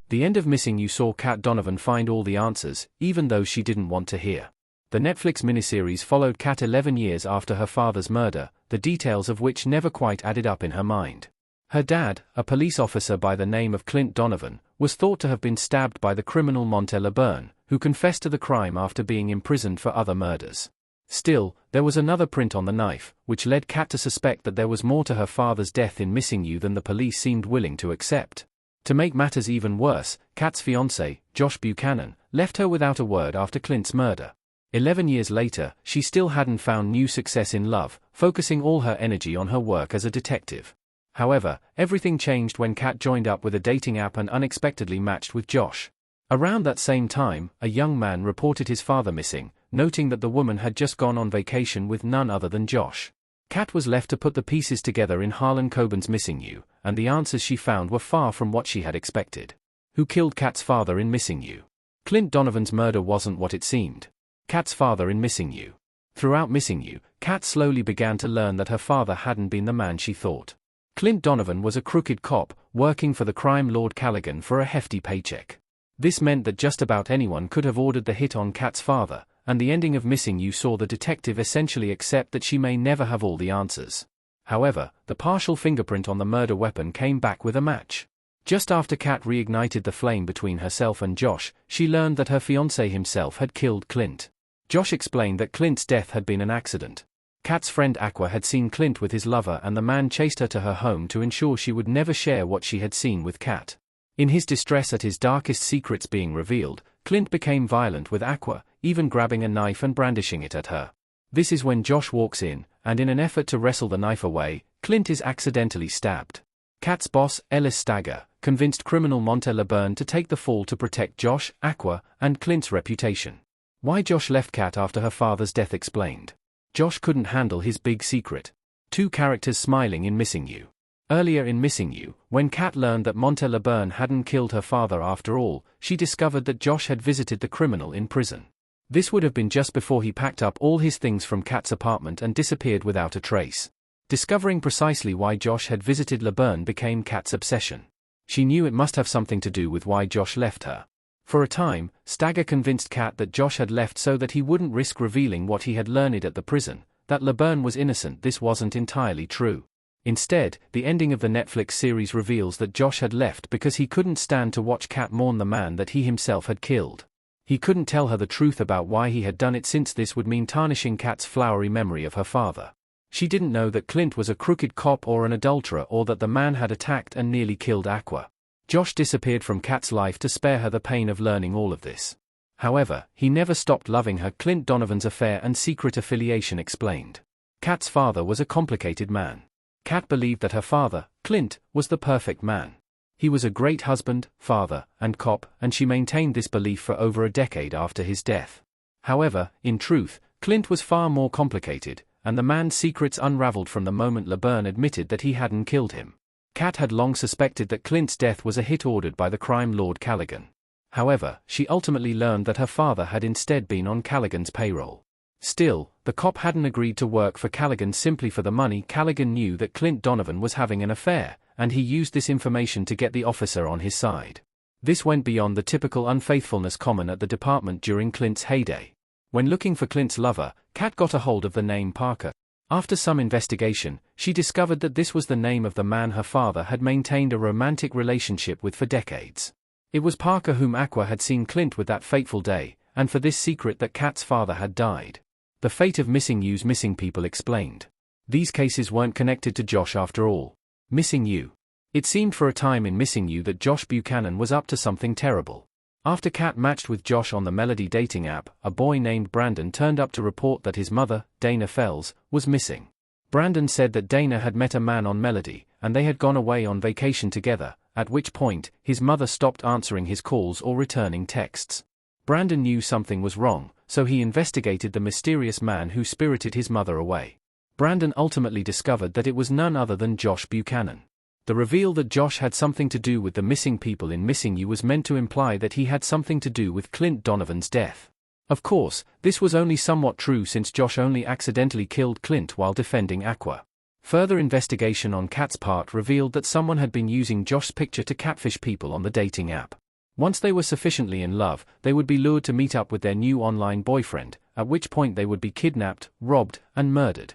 The end of Missing You saw Kat Donovan find all the answers, even though she didn't want to hear. The Netflix miniseries followed Kat 11 years after her father's murder, the details of which never quite added up in her mind. Her dad, a police officer by the name of Clint Donovan, was thought to have been stabbed by the criminal Monte LeBurn, who confessed to the crime after being imprisoned for other murders. Still, there was another print on the knife, which led Kat to suspect that there was more to her father's death in Missing You than the police seemed willing to accept. To make matters even worse, Kat's fiancé, Josh Buchanan, left her without a word after Clint's murder. 11 years later, she still hadn't found new success in love, focusing all her energy on her work as a detective. However, everything changed when Kat joined up with a dating app and unexpectedly matched with Josh. Around that same time, a young man reported his father missing, noting that the woman had just gone on vacation with none other than Josh. Kat was left to put the pieces together in Harlan Coben's Missing You, and the answers she found were far from what she had expected. Who killed Kat's father in Missing You? Clint Donovan's murder wasn't what it seemed. Kat's father in Missing You. Throughout Missing You, Kat slowly began to learn that her father hadn't been the man she thought. Clint Donovan was a crooked cop, working for the crime lord Callaghan for a hefty paycheck. This meant that just about anyone could have ordered the hit on Kat's father, and the ending of Missing You saw the detective essentially accept that she may never have all the answers. However, the partial fingerprint on the murder weapon came back with a match. Just after Kat reignited the flame between herself and Josh, she learned that her fiancé himself had killed Clint. Josh explained that Clint's death had been an accident. Kat's friend Aqua had seen Clint with his lover and the man chased her to her home to ensure she would never share what she had seen with Kat. In his distress at his darkest secrets being revealed, Clint became violent with Aqua, even grabbing a knife and brandishing it at her. This is when Josh walks in, and in an effort to wrestle the knife away, Clint is accidentally stabbed. Kat's boss, Ellis Stagger, convinced criminal Monte LeBurn to take the fall to protect Josh, Aqua, and Clint's reputation. Why Josh left Kat after her father's death explained. Josh couldn't handle his big secret. Two characters smiling in Missing You. Earlier in Missing You, when Kat learned that Monte LeBurn hadn't killed her father after all, she discovered that Josh had visited the criminal in prison. This would have been just before he packed up all his things from Kat's apartment and disappeared without a trace. Discovering precisely why Josh had visited LeBurn became Kat's obsession. She knew it must have something to do with why Josh left her. For a time, Stagger convinced Kat that Josh had left so that he wouldn't risk revealing what he had learned at the prison, that LeBurn was innocent. This wasn't entirely true. Instead, the ending of the Netflix series reveals that Josh had left because he couldn't stand to watch Kat mourn the man that he himself had killed. He couldn't tell her the truth about why he had done it since this would mean tarnishing Kat's flowery memory of her father. She didn't know that Clint was a crooked cop or an adulterer or that the man had attacked and nearly killed Aqua. Josh disappeared from Kat's life to spare her the pain of learning all of this. However, he never stopped loving her. Clint Donovan's affair and secret affiliation explained. Kat's father was a complicated man. Kat believed that her father, Clint, was the perfect man. He was a great husband, father, and cop, and she maintained this belief for over a decade after his death. However, in truth, Clint was far more complicated, and the man's secrets unraveled from the moment LeBurn admitted that he hadn't killed him. Kat had long suspected that Clint's death was a hit ordered by the crime lord Callaghan. However, she ultimately learned that her father had instead been on Callaghan's payroll. Still, the cop hadn't agreed to work for Callaghan simply for the money. Callaghan knew that Clint Donovan was having an affair, and he used this information to get the officer on his side. This went beyond the typical unfaithfulness common at the department during Clint's heyday. When looking for Clint's lover, Kat got a hold of the name Parker. After some investigation, she discovered that this was the name of the man her father had maintained a romantic relationship with for decades. It was Parker whom Aqua had seen Clint with that fateful day, and for this secret that Kat's father had died. The fate of Missing You's missing people explained. These cases weren't connected to Josh after all. Missing You. It seemed for a time in Missing You that Josh Buchanan was up to something terrible. After Kat matched with Josh on the Melody dating app, a boy named Brandon turned up to report that his mother, Dana Fells, was missing. Brandon said that Dana had met a man on Melody, and they had gone away on vacation together, at which point, his mother stopped answering his calls or returning texts. Brandon knew something was wrong, so he investigated the mysterious man who spirited his mother away. Brandon ultimately discovered that it was none other than Josh Buchanan. The reveal that Josh had something to do with the missing people in Missing You was meant to imply that he had something to do with Clint Donovan's death. Of course, this was only somewhat true since Josh only accidentally killed Clint while defending Aqua. Further investigation on Kat's part revealed that someone had been using Josh's picture to catfish people on the dating app. Once they were sufficiently in love, they would be lured to meet up with their new online boyfriend, at which point they would be kidnapped, robbed, and murdered.